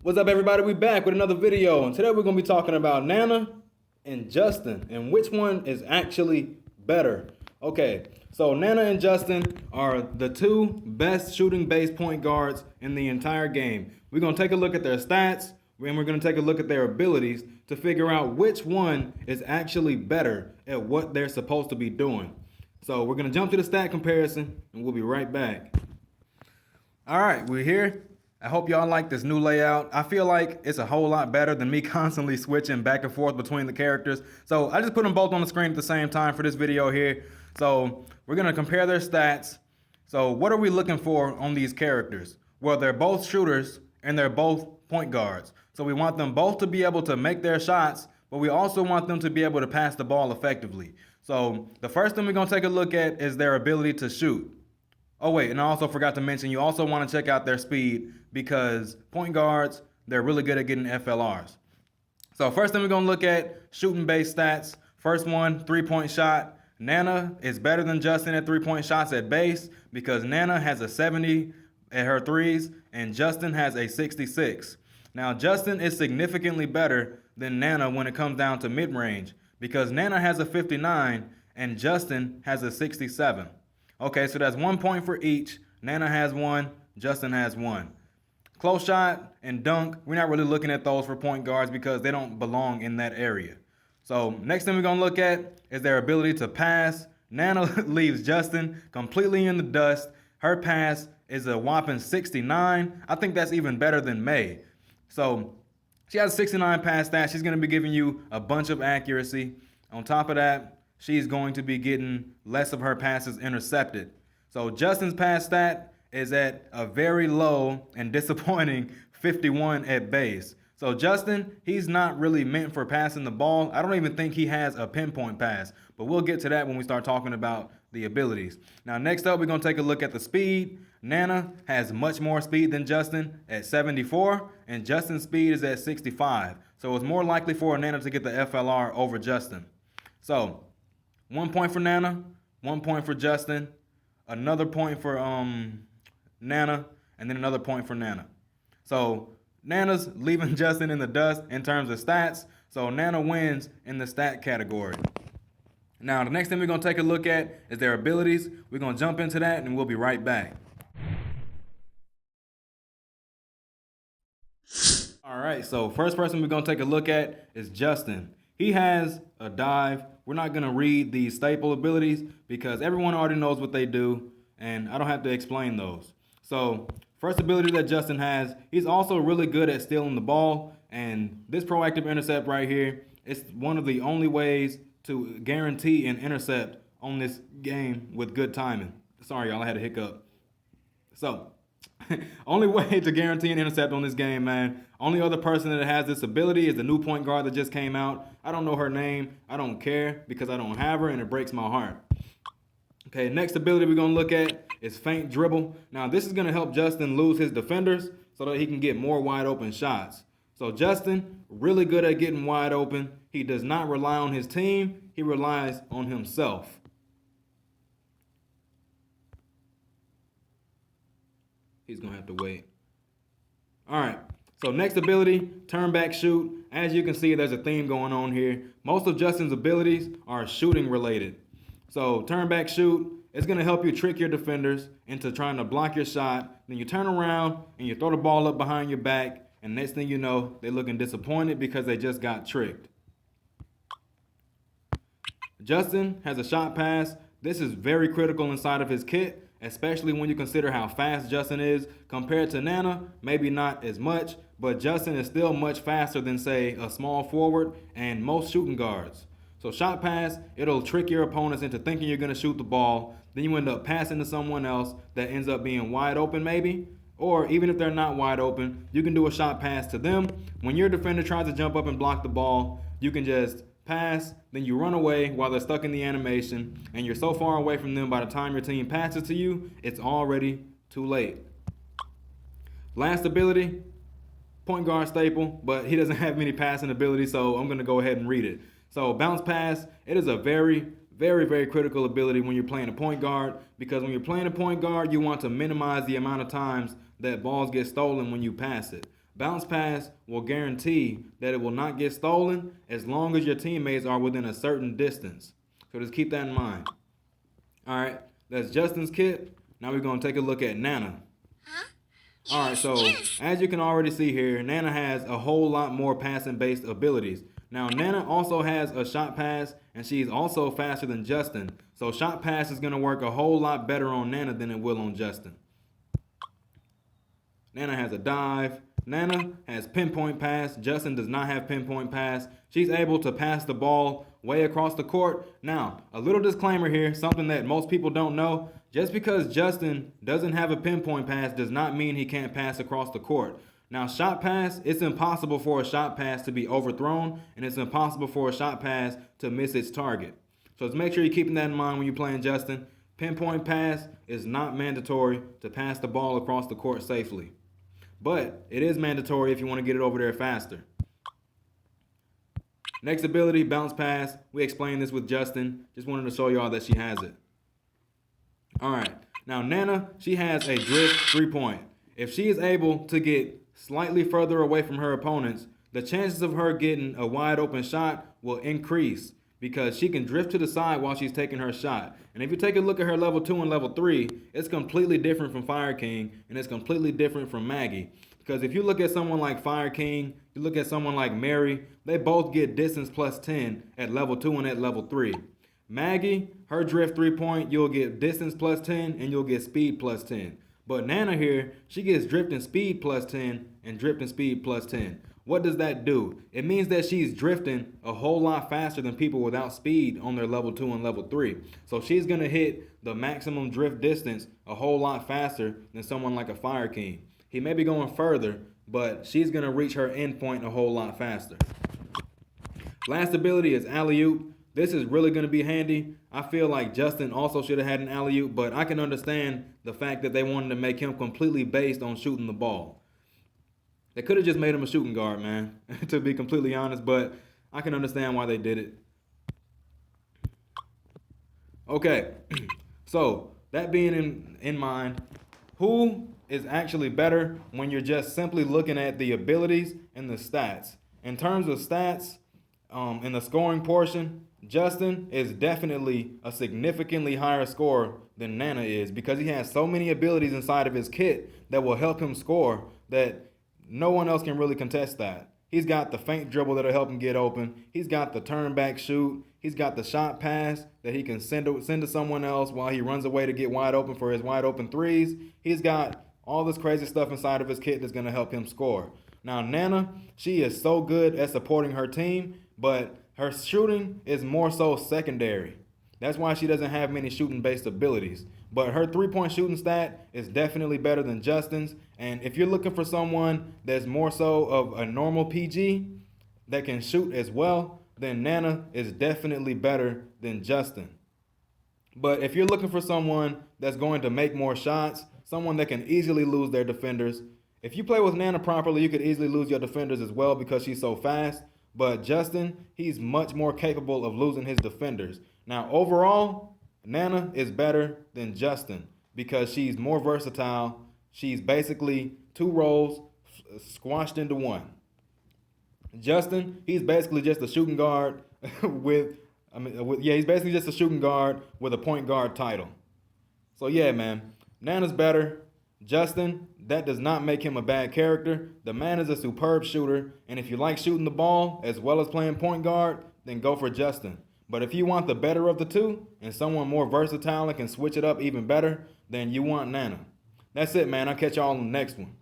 What's up, everybody? We back with another video, and today we're going to be talking about Nana and Justin and which one is actually better. Okay, so Nana and Justin are the two best shooting base point guards in the entire game. We're going to take a look at their stats, and we're going to take a look at their abilities to figure out which one is actually better at what they're supposed to be doing. So we're going to jump to the stat comparison, and we'll be right back. All right, we're here. I hope y'all like this new layout. I feel like it's a whole lot better than me constantly switching back and forth between the characters. So I just put them both on the screen at the same time for this video here. So we're going to compare their stats. So what are we looking for on these characters? Well, they're both shooters and they're both point guards. So we want them both to be able to make their shots, but we also want them to be able to pass the ball effectively. So the first thing we're going to take a look at is their ability to shoot. Oh wait, and I also forgot to mention, you also want to check out their speed because point guards, they're really good at getting FLRs. So first thing we're going to look at, shooting base stats. First one, three-point shot. Nana is better than Justin at three-point shots at base because Nana has a 70 at her threes and Justin has a 66. Now Justin is significantly better than Nana when it comes down to mid-range because Nana has a 59 and Justin has a 67. Okay, so that's 1 point for each. Nana has one, Justin has one. Close shot and dunk, we're not really looking at those for point guards because they don't belong in that area. So next thing we're going to look at is their ability to pass. Nana leaves Justin completely in the dust. Her pass is a whopping 69. I think that's even better than May. So she has a 69 pass stat. She's going to be giving you a bunch of accuracy. On top of that, she's going to be getting less of her passes intercepted. So Justin's pass stat is at a very low and disappointing 51 at base. So Justin, he's not really meant for passing the ball. I don't even think he has a pinpoint pass, but we'll get to that when we start talking about the abilities. Now, next up, we're going to take a look at the speed. Nana has much more speed than Justin at 74, and Justin's speed is at 65. So it's more likely for Nana to get the FLR over Justin. So 1 point for Nana, 1 point for Justin, another point for Nana, and then another point for Nana. So Nana's leaving Justin in the dust in terms of stats, so Nana wins in the stat category. Now, the next thing we're going to take a look at is their abilities. We're going to jump into that, and we'll be right back. All right, so first person we're going to take a look at is Justin. He has a dive. We're not going to read the staple abilities because everyone already knows what they do, and I don't have to explain those. So first ability that Justin has, he's also really good at stealing the ball, and this proactive intercept right here, it's one of the only ways to guarantee an intercept on this game with good timing. Sorry, y'all, I had a hiccup. So only way to guarantee an intercept on this game, man. Only other person that has this ability is the new point guard that just came out. I don't know her name. I don't care because I don't have her, and it breaks my heart. Okay, next ability we're going to look at is feint dribble. Now, this is going to help Justin lose his defenders so that he can get more wide open shots. So Justin, really good at getting wide open. He does not rely on his team. He relies on himself. He's going to have to wait. All right. So next ability, turn back shoot. As you can see, there's a theme going on here. Most of Justin's abilities are shooting related. So turn back shoot, it's going to help you trick your defenders into trying to block your shot. Then you turn around and you throw the ball up behind your back. And next thing you know, they're looking disappointed because they just got tricked. Justin has a shot pass. This is very critical inside of his kit, especially when you consider how fast Justin is. Compared to Nana, maybe not as much, but Justin is still much faster than, say, a small forward and most shooting guards. So shot pass, it'll trick your opponents into thinking you're going to shoot the ball. Then you end up passing to someone else that ends up being wide open maybe. Or even if they're not wide open, you can do a shot pass to them. When your defender tries to jump up and block the ball, you can just pass, then you run away while they're stuck in the animation, and you're so far away from them by the time your team passes to you, it's already too late. Last ability, point guard staple, but he doesn't have many passing abilities, so I'm going to go ahead and read it. So bounce pass, it is a very, Very, very critical ability when you're playing a point guard, because when you're playing a point guard, you want to minimize the amount of times that balls get stolen when you pass it. Bounce pass will guarantee that it will not get stolen as long as your teammates are within a certain distance. So just keep that in mind. All right, that's Justin's kit. Now we're going to take a look at Nana. All right, so as you can already see here, Nana has a whole lot more passing-based abilities. Now, Nana also has a shot pass, and she's also faster than Justin. So shot pass is going to work a whole lot better on Nana than it will on Justin. Nana has a dive. Nana has pinpoint pass. Justin does not have pinpoint pass. She's able to pass the ball way across the court. Now, a little disclaimer here, something that most people don't know. Just because Justin doesn't have a pinpoint pass does not mean he can't pass across the court. Now, shot pass, it's impossible for a shot pass to be overthrown, and it's impossible for a shot pass to miss its target. So just make sure you're keeping that in mind when you're playing Justin. Pinpoint pass is not mandatory to pass the ball across the court safely. But it is mandatory if you want to get it over there faster. Next ability, bounce pass. We explained this with Justin. Just wanted to show y'all that she has it. All right. Now, Nana, she has a drift three-point. If she is able to get slightly further away from her opponents, the chances of her getting a wide open shot will increase because she can drift to the side while she's taking her shot. And if you take a look at her level 2 and level 3, it's completely different from Fire King, and it's completely different from Maggie. Because if you look at someone like Fire King, you look at someone like Mary, they both get distance plus 10 at level 2 and at level 3. Maggie, her drift three-point, you'll get distance plus 10 and you'll get speed plus 10. But Nana here, she gets drift and speed plus 10 and drift and speed plus 10. What does that do? It means that she's drifting a whole lot faster than people without speed on their level 2 and level 3. So she's going to hit the maximum drift distance a whole lot faster than someone like a Fire King. He may be going further, but she's going to reach her end point a whole lot faster. Last ability is alley-oop. This is really going to be handy. I feel like Justin also should have had an alley-oop, but I can understand the fact that they wanted to make him completely based on shooting the ball. They could have just made him a shooting guard, man, to be completely honest, but I can understand why they did it. Okay, so that being in mind, who is actually better when you're just simply looking at the abilities and the stats? In terms of stats, in the scoring portion, Justin is definitely a significantly higher scorer than Nana is because he has so many abilities inside of his kit that will help him score that no one else can really contest that. He's got the feint dribble that'll help him get open. He's got the turn back shoot. He's got the shot pass that he can send to someone else while he runs away to get wide open for his wide open threes. He's got all this crazy stuff inside of his kit that's going to help him score. Now, Nana, she is so good at supporting her team, but her shooting is more so secondary. That's why she doesn't have many shooting-based abilities. But her three-point shooting stat is definitely better than Justin's. And if you're looking for someone that's more so of a normal PG that can shoot as well, then Nana is definitely better than Justin. But if you're looking for someone that's going to make more shots, someone that can easily lose their defenders, if you play with Nana properly, you could easily lose your defenders as well because she's so fast. But Justin, he's much more capable of losing his defenders. Now, overall, Nana is better than Justin because she's more versatile. She's basically two roles squashed into one. Justin, he's basically just a shooting guard he's basically just a shooting guard with a point guard title. So yeah, man, Nana's better. Justin, that does not make him a bad character. The man is a superb shooter, and if you like shooting the ball as well as playing point guard, then go for Justin. But if you want the better of the two and someone more versatile and can switch it up even better, then you want Nana. That's it, man. I'll catch y'all on the next one.